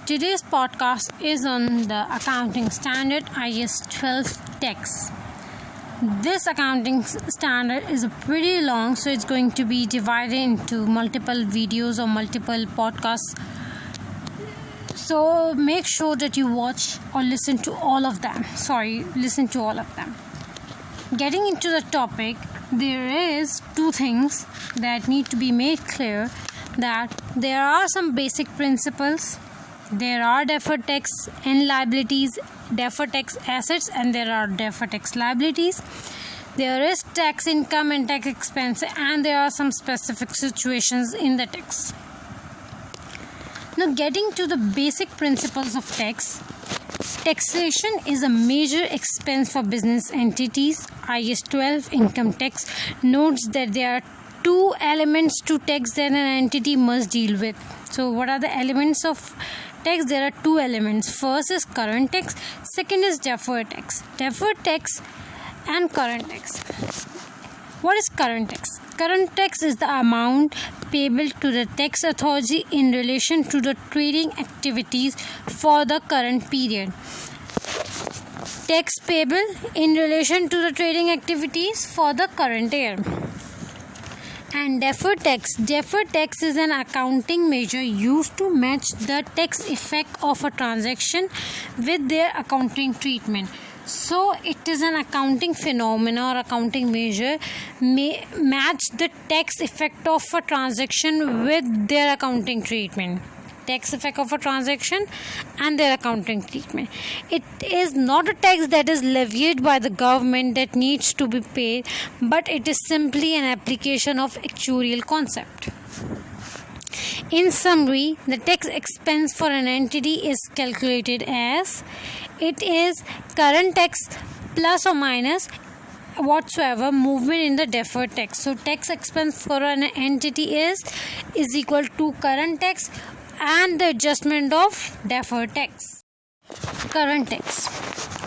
Today's podcast is on the accounting standard IAS 12 tax. This accounting standard is pretty long, so it's going to be divided into multiple videos or multiple podcasts. So make sure that you watch or listen to all of them. Getting into the topic, there is two things that need to be made clear, that there are some basic principles. There are deferred tax and liabilities, deferred tax assets, and there are deferred tax liabilities. There is tax income and tax expense, and there are some specific situations in the tax. Now, getting to the basic principles of tax. Taxation is a major expense for business entities. IAS 12 income tax notes that there are two elements to tax that an entity must deal with. So, what are the elements of tax? There are two elements. First is current tax, second is deferred tax. Deferred tax and current tax. What is current tax? Current tax is the amount payable to the tax authority in relation to the trading activities for the current period. Tax payable in relation to the trading activities for the current year. And deferred tax. Deferred tax is an accounting measure used to match the tax effect of a transaction with their accounting treatment. So it is an accounting phenomenon or accounting measure may match the tax effect of a transaction with their accounting treatment. Tax effect of a transaction and their accounting treatment. It is not a tax that is levied by the government that needs to be paid, but it is simply an application of actuarial concept. In summary, the tax expense for an entity is calculated as it is current tax plus or minus whatsoever movement in the deferred tax. So tax expense for an entity is equal to current tax and the adjustment of deferred tax. Current tax.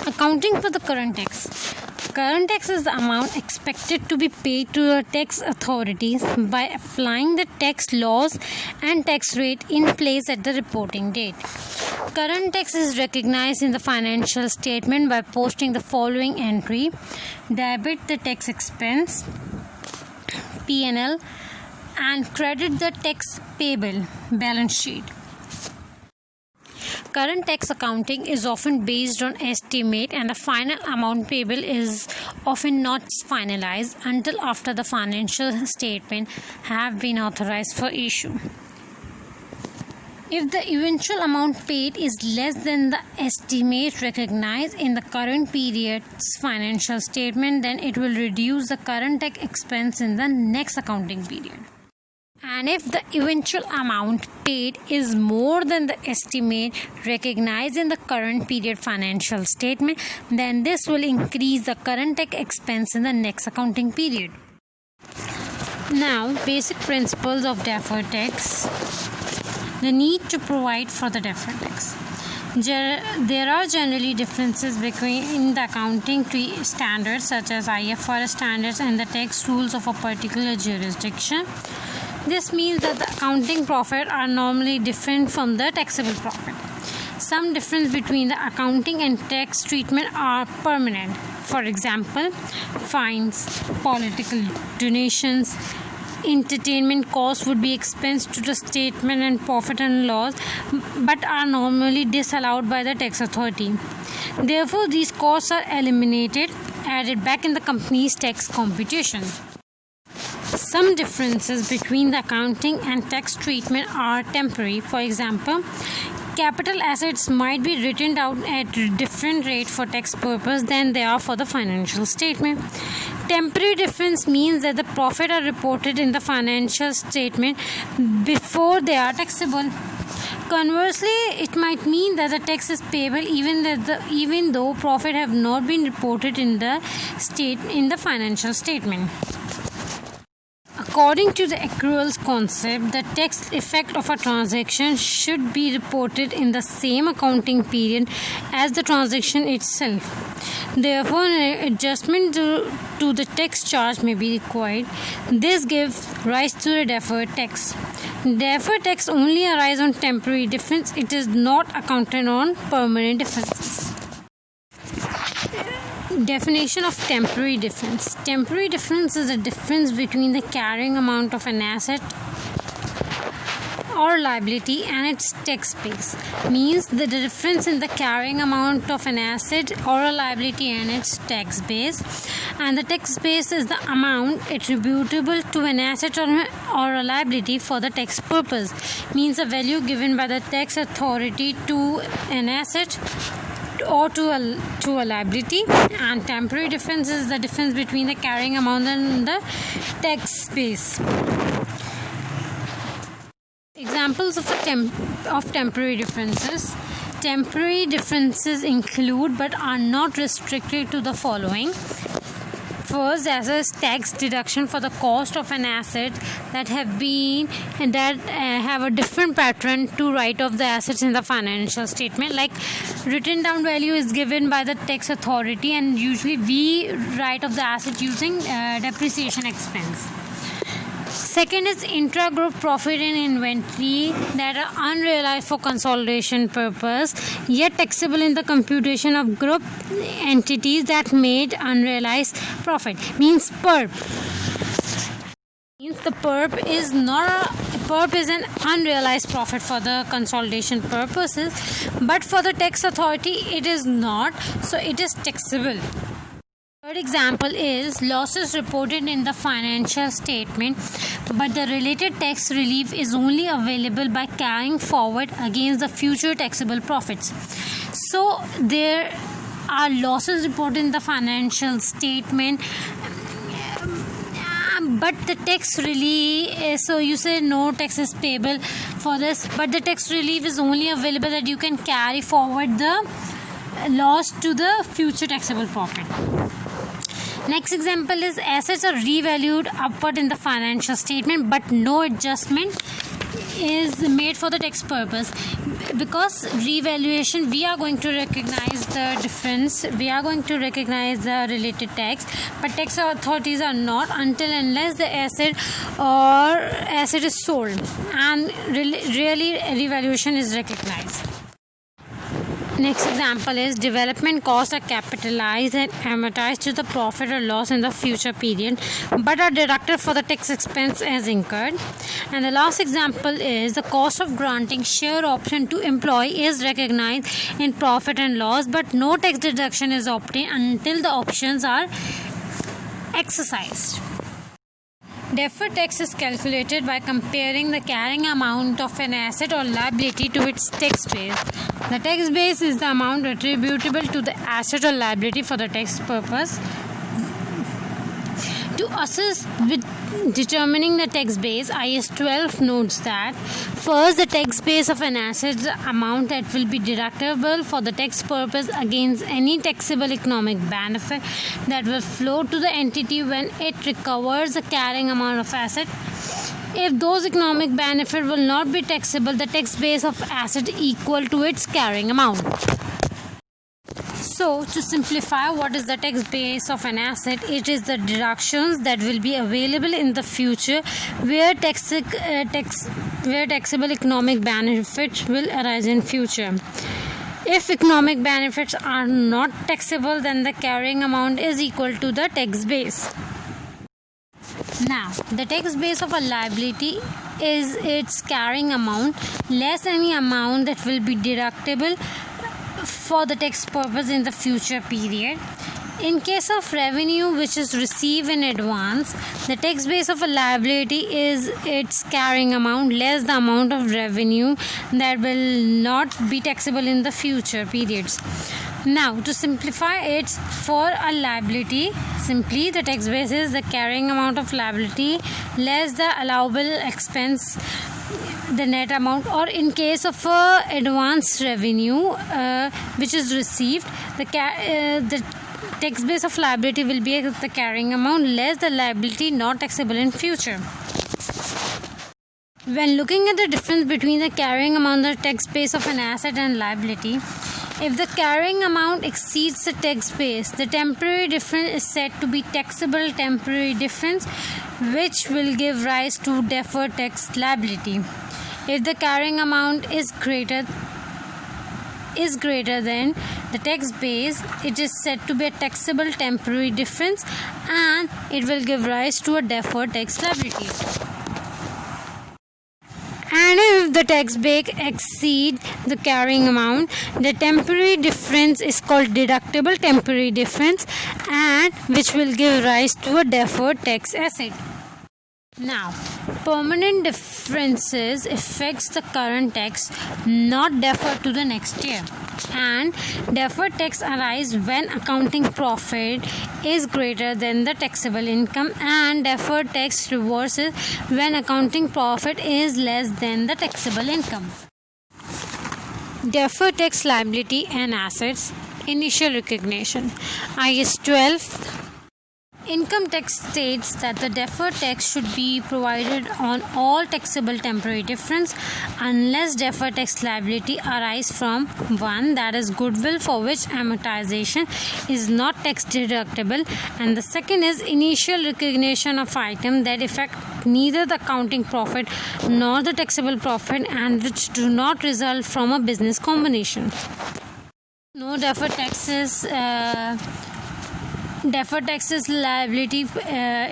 Accounting for the current tax. Current tax is the amount expected to be paid to the tax authorities by applying the tax laws and tax rate in place at the reporting date. Current tax is recognized in the financial statement by posting the following entry: debit the tax expense, P&L, and credit the tax payable, balance sheet. Current tax accounting is often based on estimate, and the final amount payable is often not finalized until after the financial statement have been authorized for issue. If the eventual amount paid is less than the estimate recognized in the current period's financial statement, then it will reduce the current tax expense in the next accounting period. And if the eventual amount paid is more than the estimate recognized in the current period financial statement, then this will increase the current tax expense in the next accounting period. Now, basic principles of deferred tax. The need to provide for the deferred tax. There are generally differences between the accounting standards such as IFRS standards and the tax rules of a particular jurisdiction. This means that the accounting profit are normally different from the taxable profit. Some difference between the accounting and tax treatment are permanent. For example, fines, political donations, entertainment costs would be expensed to the statement and profit and loss, but are normally disallowed by the tax authority. Therefore, these costs are eliminated, added back in the company's tax computation. Some differences between the accounting and tax treatment are temporary. For example, capital assets might be written down at a different rate for tax purpose than they are for the financial statement. Temporary difference means that the profit are reported in the financial statement before they are taxable. Conversely, it might mean that the tax is payable even though profit have not been reported in the financial statement. According to the accruals concept, the tax effect of a transaction should be reported in the same accounting period as the transaction itself. Therefore, an adjustment to the tax charge may be required. This gives rise to the deferred tax. Deferred tax only arises on temporary difference. It is not accounted on permanent differences. Definition of temporary difference. Temporary difference is the difference between the carrying amount of an asset or liability and its tax base. Means the difference in the carrying amount of an asset or a liability and its tax base, and the tax base is the amount attributable to an asset or a liability for the tax purpose. Means the value given by the tax authority to an asset or to a liability. And temporary difference is the difference between the carrying amount and the tax base. Examples of temporary differences. Temporary differences include but are not restricted to the following. First, as a tax deduction for the cost of an asset that have a different pattern to write off the assets in the financial statement. Like written down value is given by the tax authority, and usually we write off the asset using depreciation expense. Second is intra-group profit and inventory that are unrealized for consolidation purpose, yet taxable in the computation of group entities that made unrealized profit. Means PERP. Means the PERP is an unrealized profit for the consolidation purposes, but for the tax authority it is not, so it is taxable. Third example is losses reported in the financial statement, but the related tax relief is only available by carrying forward against the future taxable profits. So there are losses reported in the financial statement, but the tax relief, so you say no tax is payable for this, but the tax relief is only available that you can carry forward the loss to the future taxable profit. Next example is assets are revalued upward in the financial statement, but no adjustment is made for the tax purpose. Because revaluation, we are going to recognize the difference, we are going to recognize the related tax, but tax authorities are not until unless the asset is sold and really revaluation is recognized. Next example is development costs are capitalized and amortized to the profit or loss in the future period, but are deducted for the tax expense as incurred. And the last example is the cost of granting share option to employee is recognized in profit and loss, but no tax deduction is obtained until the options are exercised. Deferred tax is calculated by comparing the carrying amount of an asset or liability to its tax base. The tax base is the amount attributable to the asset or liability for the tax purpose. To assist with determining the tax base, IAS 12 notes that first, the tax base of an asset is the amount that will be deductible for the tax purpose against any taxable economic benefit that will flow to the entity when it recovers the carrying amount of asset. If those economic benefit will not be taxable, the tax base of asset equal to its carrying amount. So, to simplify, what is the tax base of an asset? It is the deductions that will be available in the future where taxable economic benefits will arise in future. If economic benefits are not taxable, then the carrying amount is equal to the tax base. Now, the tax base of a liability is its carrying amount less any amount that will be deductible for the tax purpose in the future period. In case of revenue which is received in advance, the tax base of a liability is its carrying amount less the amount of revenue that will not be taxable in the future periods. Now, to simplify it, for a liability, simply the tax base is the carrying amount of liability less the allowable expense, the net amount, or in case of advance revenue which is received, the tax base of liability will be the carrying amount less the liability not taxable in future. When looking at the difference between the carrying amount and the tax base of an asset and liability, If the carrying amount exceeds the tax base, the temporary difference is said to be taxable temporary difference, which will give rise to deferred tax liability. If the carrying amount is greater than the tax base, it is said to be a taxable temporary difference and it will give rise to a deferred tax liability. And if the tax base exceeds the carrying amount, the temporary difference is called deductible temporary difference and which will give rise to a deferred tax asset. Now, permanent differences affects the current tax, not deferred to the next year. And deferred tax arise when accounting profit is greater than the taxable income, and deferred tax reverses when accounting profit is less than the taxable income. Deferred tax liability and assets. Initial recognition. IS 12 Income tax states that the deferred tax should be provided on all taxable temporary difference unless deferred tax liability arise from 1. That is goodwill for which amortization is not tax deductible, and the second is initial recognition of item that affect neither the accounting profit nor the taxable profit and which do not result from a business combination. No deferred taxes liability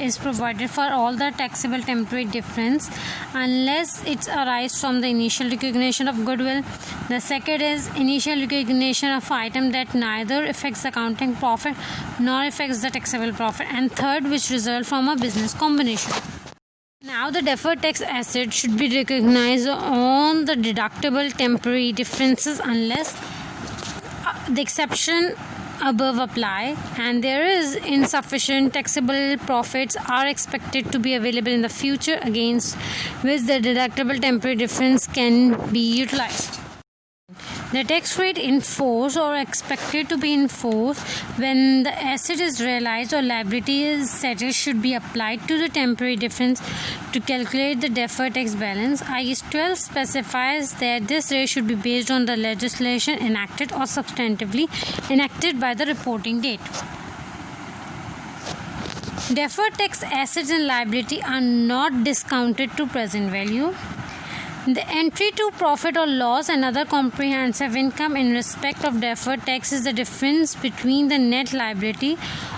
is provided for all the taxable temporary difference unless it arises from the initial recognition of goodwill. The second is initial recognition of item that neither affects the accounting profit nor affects the taxable profit, and third, which result from a business combination. Now, the deferred tax asset should be recognized on the deductible temporary differences unless the exception above apply, and there is insufficient taxable profits are expected to be available in the future against which the deductible temporary difference can be utilized. The tax rate in force or expected to be in force when the asset is realized or liability is settled should be applied to the temporary difference to calculate the deferred tax balance. IS 12 specifies that this rate should be based on the legislation enacted or substantively enacted by the reporting date. Deferred tax assets and liability are not discounted to present value. The entry to profit or loss and other comprehensive income in respect of deferred tax is the difference between the net liability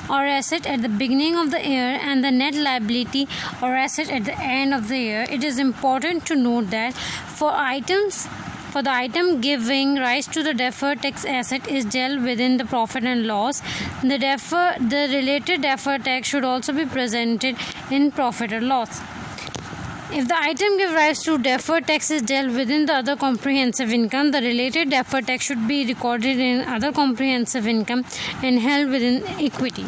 or asset at the beginning of the year and the net liability or asset at the end of the year. It is important to note that for the item giving rise to the deferred tax asset is dealt within the profit and loss, the related deferred tax should also be presented in profit or loss. If the item give rise to deferred tax is dealt within the other comprehensive income, the related deferred tax should be recorded in other comprehensive income and held within equity.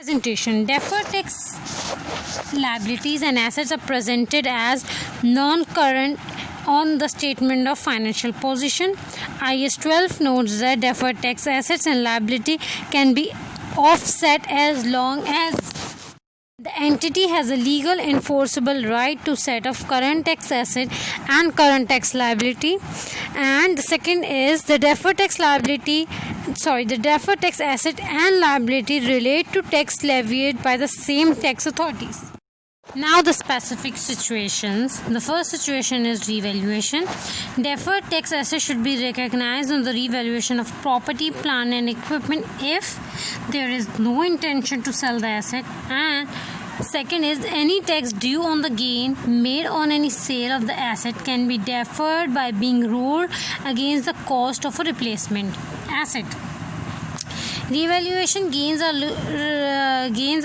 Presentation. Deferred tax liabilities and assets are presented as non-current on the statement of financial position. IS 12 notes that deferred tax assets and liability can be offset as long as the entity has a legal enforceable right to set off current tax asset and current tax liability. And the second is the deferred tax asset and liability relate to tax levied by the same tax authorities. Now the specific situations. The first situation is revaluation. Deferred tax asset should be recognized on the revaluation of property, plant and equipment if there is no intention to sell the asset, and second is any tax due on the gain made on any sale of the asset can be deferred by being rolled against the cost of a replacement asset. Revaluation gains are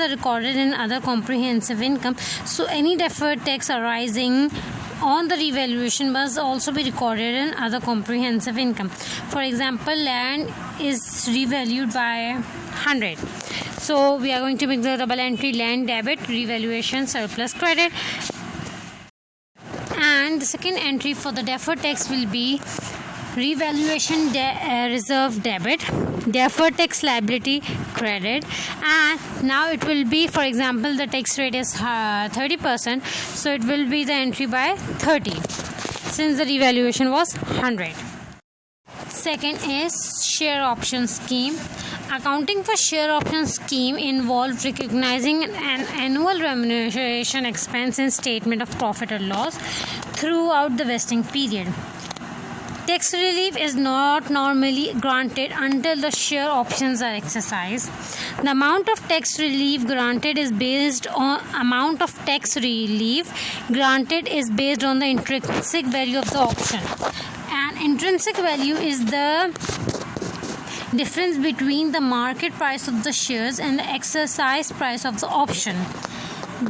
recorded in other comprehensive income, so any deferred tax arising on the revaluation must also be recorded in other comprehensive income. For example, land is revalued by 100. So we are going to make the double entry: land debit, revaluation surplus credit. And the second entry for the deferred tax will be revaluation reserve debit, deferred tax liability credit, and now it will be, for example, the tax rate is 30%, so it will be the entry by 30 since the revaluation was 100. Second is share option scheme. Accounting for share option scheme involves recognizing an annual remuneration expense in statement of profit or loss throughout the vesting period. Tax relief is not normally granted until the share options are exercised. The amount of tax relief granted is based on the intrinsic value of the option. And intrinsic value is the difference between the market price of the shares and the exercise price of the option.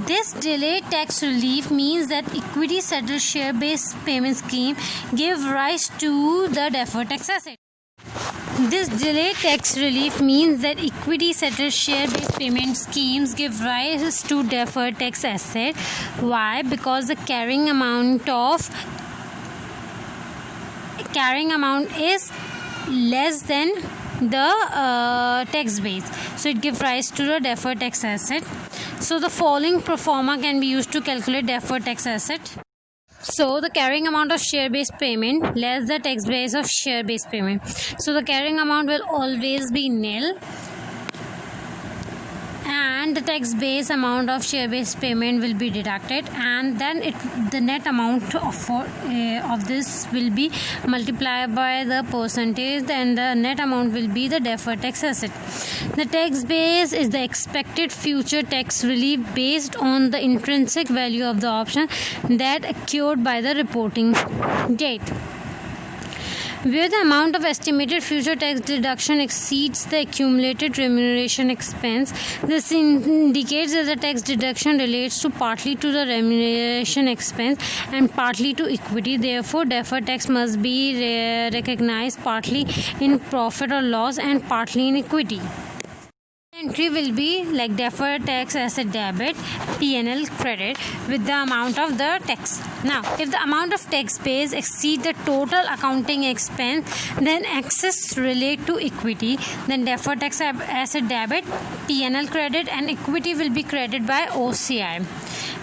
This delayed tax relief means that equity settled share-based payment scheme give rise to the deferred tax asset. This delayed tax relief means that equity settled share-based payment schemes give rise to deferred tax asset. Why? Because the carrying amount is less than the tax base, so it gives rise to the deferred tax asset. So the following pro forma can be used to calculate deferred tax asset. So the carrying amount of share-based payment less the tax base of share-based payment. So the carrying amount will always be nil, and the tax base amount of share-based payment will be deducted, and then the net amount of this will be multiplied by the percentage, and the net amount will be the deferred tax asset. The tax base is the expected future tax relief based on the intrinsic value of the option that occurred by the reporting date. Where the amount of estimated future tax deduction exceeds the accumulated remuneration expense, this indicates that the tax deduction relates to partly to the remuneration expense and partly to equity. Therefore, deferred tax must be recognized partly in profit or loss and partly in equity. Entry will be like deferred tax asset debit, P&L credit with the amount of the tax. Now, if the amount of tax base exceeds the total accounting expense, then excess relate to equity. Then deferred tax asset debit, P&L credit, and equity will be credited by OCI.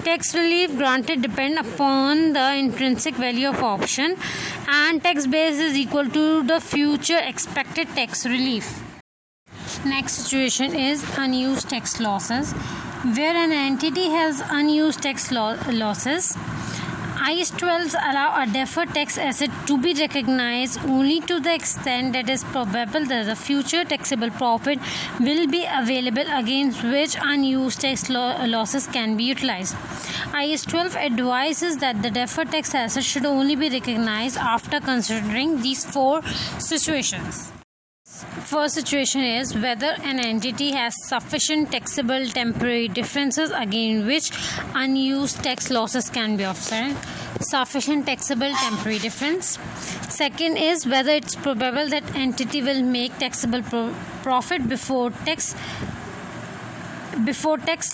Tax relief granted depend upon the intrinsic value of option, and tax base is equal to the future expected tax relief. Next situation is unused tax losses. Where an entity has unused tax losses, IAS 12 allow a deferred tax asset to be recognized only to the extent that it is probable that the future taxable profit will be available against which unused tax losses can be utilized. IAS 12 advises that the deferred tax asset should only be recognized after considering these four situations. First situation is whether an entity has sufficient taxable temporary differences against which unused tax losses can be offset. Sufficient taxable temporary difference. Second is whether it's probable that entity will make taxable profit before tax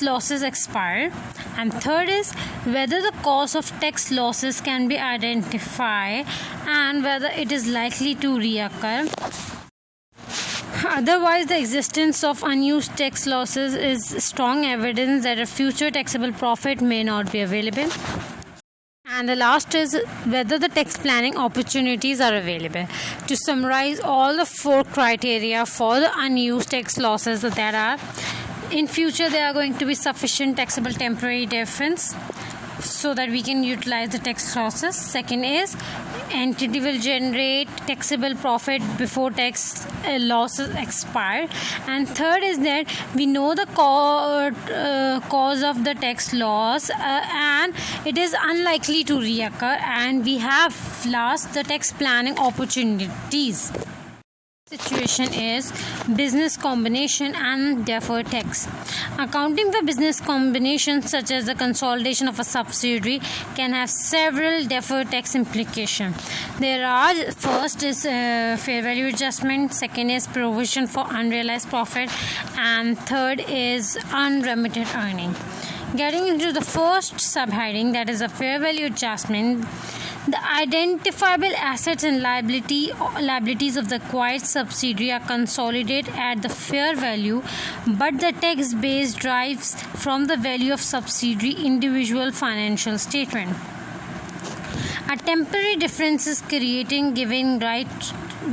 losses expire. And third is whether the cause of tax losses can be identified and whether it is likely to reoccur. Otherwise, the existence of unused tax losses is strong evidence that a future taxable profit may not be available. And the last is whether the tax planning opportunities are available. To summarize all the four criteria for the unused tax losses that are, in future there are going to be sufficient taxable temporary difference so that we can utilize the tax losses. Second is entity will generate taxable profit before tax losses expire. And third is that we know the cause of the tax loss and it is unlikely to reoccur, and we have last the tax planning opportunities. Situation is business combination and deferred tax. Accounting for business combinations such as the consolidation of a subsidiary can have several deferred tax implications. There are, first is fair value adjustment, second is provision for unrealized profit, and third is unremitted earning. Getting into the first subheading, that is a fair value adjustment. The identifiable assets and liabilities of the acquired subsidiary are consolidated at the fair value, but the tax base derives from the value of subsidiary individual financial statement. A temporary difference is creating giving rise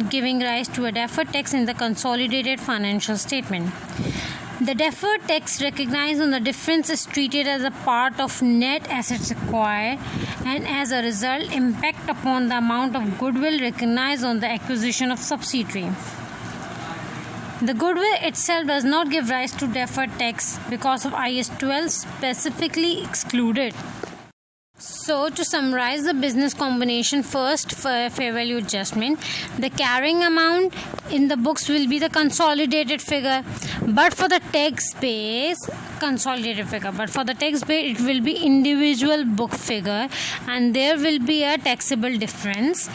giving rise to a deferred tax in the consolidated financial statement. The deferred tax recognized on the difference is treated as a part of net assets acquired, and as a result impact upon the amount of goodwill recognized on the acquisition of subsidiary. The goodwill itself does not give rise to deferred tax because of IAS 12 specifically excluded. So, to summarize the business combination, first, for fair value adjustment, the carrying amount in the books will be the consolidated figure, but for the tax base, it will be individual book figure, and there will be a taxable difference.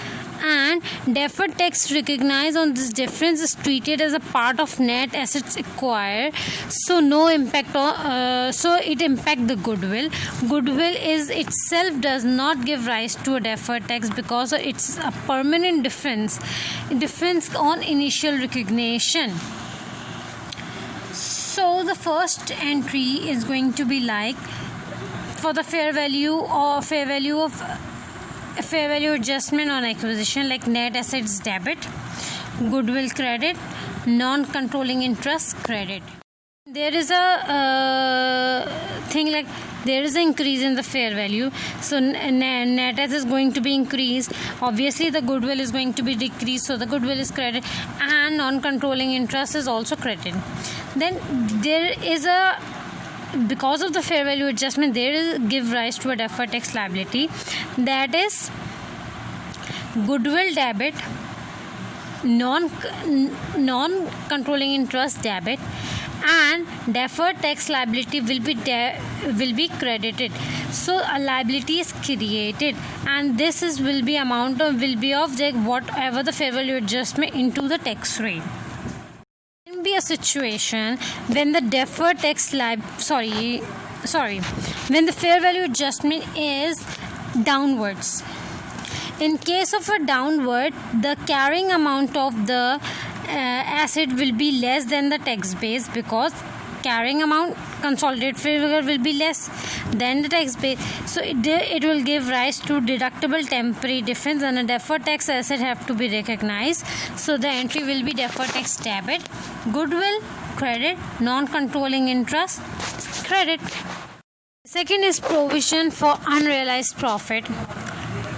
And deferred tax recognized on this difference is treated as a part of net assets acquired, so no impact on so it impact the goodwill. Goodwill is itself does not give rise to a deferred tax because it's a permanent difference on initial recognition. So the first entry is going to be like for the fair value adjustment on acquisition, like net assets debit, goodwill credit, non-controlling interest credit. There is a thing like there is an increase in the fair value, so net assets is going to be increased. Obviously the goodwill is going to be decreased, so the goodwill is credit, and non-controlling interest is also credit. Then there is a because of the fair value adjustment, there is give rise to a deferred tax liability, that is goodwill debit, non-controlling interest debit, and deferred tax liability will be credited. So a liability is created, and this will be of whatever the fair value adjustment into the tax rate. Be a situation when the deferred tax when the fair value adjustment is downwards. In case of a downward, the carrying amount of the asset will be less than the tax base, because carrying amount consolidated figure will be less than the tax base, so it will give rise to deductible temporary difference, and a deferred tax asset have to be recognized. So the entry will be deferred tax debit, goodwill credit, non-controlling interest credit. Second is provision for unrealized profit.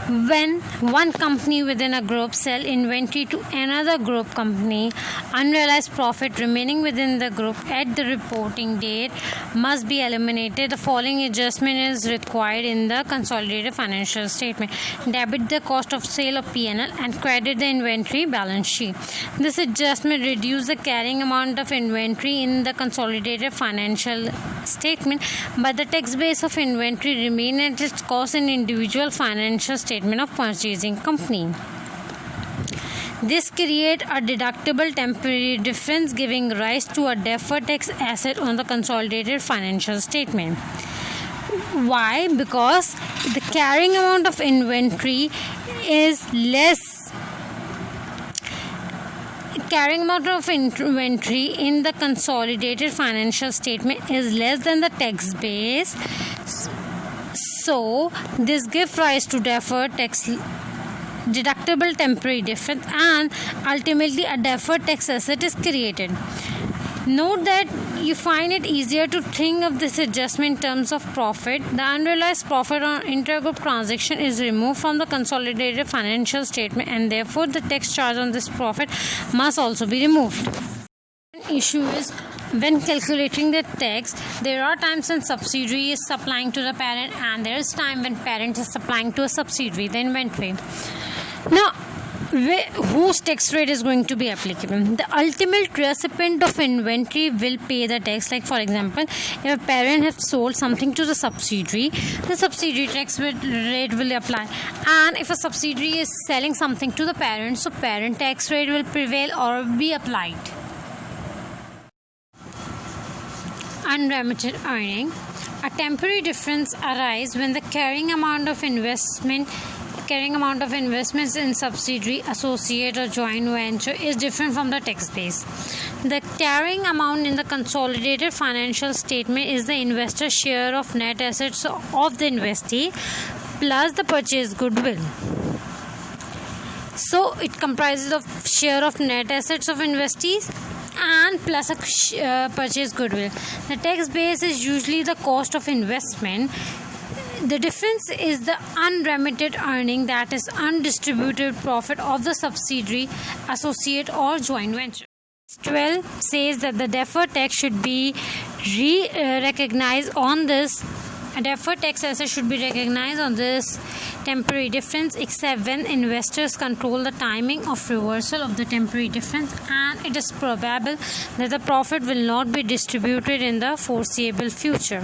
When one company within a group sell inventory to another group company, unrealized profit remaining within the group at the reporting date must be eliminated. The following adjustment is required in the consolidated financial statement: debit the cost of sale of P&L and credit the inventory balance sheet. This adjustment reduces the carrying amount of inventory in the consolidated financial statement, but the tax base of inventory remain at its cost in individual financial statement of purchasing company. This creates a deductible temporary difference, giving rise to a deferred tax asset on the consolidated financial statement. Why? Because the carrying amount of inventory is less. Carrying amount of inventory in the consolidated financial statement is less than the tax base. So this gives rise to deferred tax deductible temporary difference, and ultimately a deferred tax asset is created. Note that you find it easier to think of this adjustment in terms of profit. The unrealized profit on intergroup transaction is removed from the consolidated financial statement, and therefore the tax charge on this profit must also be removed. Issue is, when calculating the tax, there are times when subsidiary is supplying to the parent, and there is time when parent is supplying to a subsidiary, the inventory. Now, whose tax rate is going to be applicable? The ultimate recipient of inventory will pay the tax. Like for example, if a parent has sold something to the subsidiary tax rate will apply, and if a subsidiary is selling something to the parent, so parent tax rate will prevail or be applied. Unremitted earning. A temporary difference arises when the carrying amount of investments in subsidiary, associate or joint venture is different from the tax base. The carrying amount in the consolidated financial statement is the investor's share of net assets of the investee plus the purchased goodwill. So it comprises of share of net assets of investees and plus a purchase goodwill. The tax base is usually the cost of investment. The difference is the unremitted earning, that is undistributed profit of the subsidiary, associate or joint venture. 12 says that the deferred tax should be recognized on this. A deferred tax asset should be recognized on this temporary difference except when investors control the timing of reversal of the temporary difference and it is probable that the profit will not be distributed in the foreseeable future.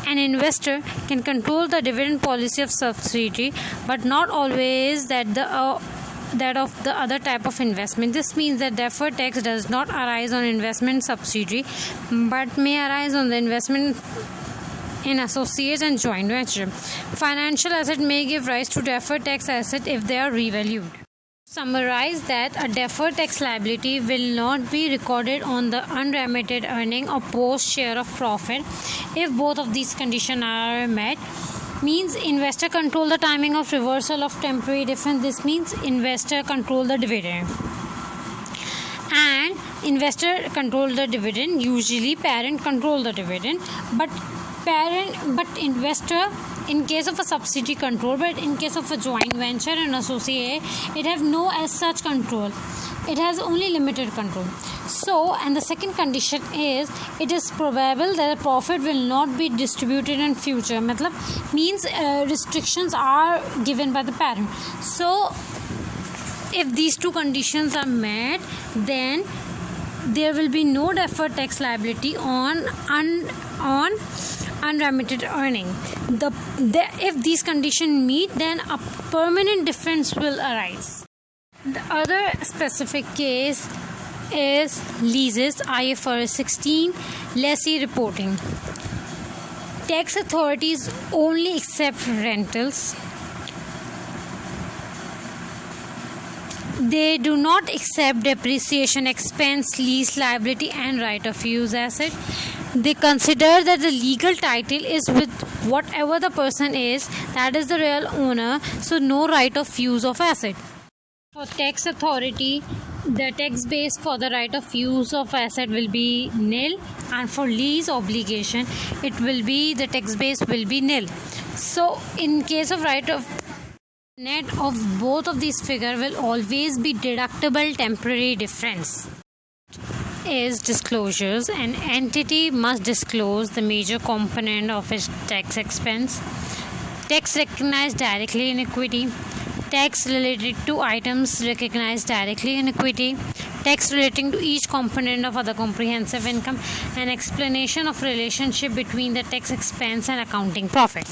An investor can control the dividend policy of subsidiary but not always that of the other type of investment. This means that deferred tax does not arise on investment subsidiary but may arise on the investment in associates and joint venture. Financial asset may give rise to deferred tax asset if they are revalued. Summarize that a deferred tax liability will not be recorded on the unremitted earning or post share of profit if both of these conditions are met. Means investor control the timing of reversal of temporary difference. This means investor control the dividend. And investor control the dividend. Usually parent control the dividend, but investor in case of a subsidiary control, but in case of a joint venture and associate, it have no as such control. It has only limited control. So, and the second condition is it is probable that the profit will not be distributed in future. Means restrictions are given by the parent. So, if these two conditions are met, then there will be no deferred tax liability on unremitted earning. If these conditions meet, then a permanent difference will arise. The other specific case is leases, IFRS 16, lessee reporting. Tax authorities only accept rentals. They do not accept depreciation expense, lease liability and right of use asset. They consider that the legal title is with whatever the person is, that is the real owner, so no right of use of asset. For tax authority, the tax base for the right of use of asset will be nil, and for lease obligation the tax base will be nil. So in case of right of net of both of these figure will always be deductible temporary difference. Is disclosures. An entity must disclose the major component of its tax expense, tax recognized directly in equity, tax related to items recognized directly in equity, tax relating to each component of other comprehensive income, and explanation of relationship between the tax expense and accounting profit.